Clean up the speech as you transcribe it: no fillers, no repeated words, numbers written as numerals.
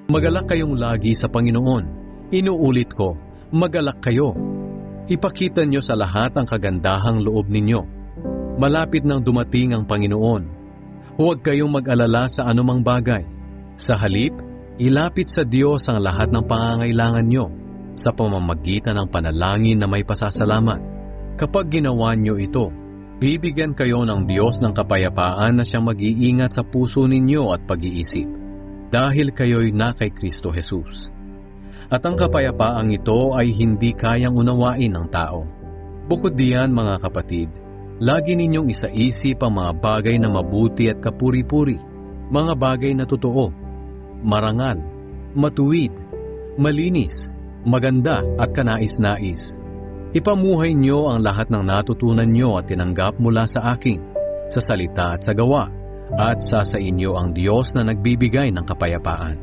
Magalak kayong lagi sa Panginoon. Inuulit ko, magalak kayo. Ipakita nyo sa lahat ang kagandahang loob ninyo. Malapit nang dumating ang Panginoon. Huwag kayong mag-alala sa anumang bagay. Sa halip, ilapit sa Diyos ang lahat ng pangangailangan nyo sa pamamagitan ng panalangin na may pasasalamat. Kapag ginawa nyo ito, bibigyan kayo ng Diyos ng kapayapaan na siyang mag-iingat sa puso ninyo at pag-iisip. Dahil kayo'y na kay Kristo Jesus. At ang kapayapaang ito ay hindi kayang unawain ng tao. Bukod diyan mga kapatid, lagi ninyong isaisip ang mga bagay na mabuti at kapuri-puri, mga bagay na totoo, marangal, matuwid, malinis, maganda at kanais-nais. Ipamuhay nyo ang lahat ng natutunan nyo at tinanggap mula sa akin, sa salita at sa gawa, at sa inyo ang Diyos na nagbibigay ng kapayapaan.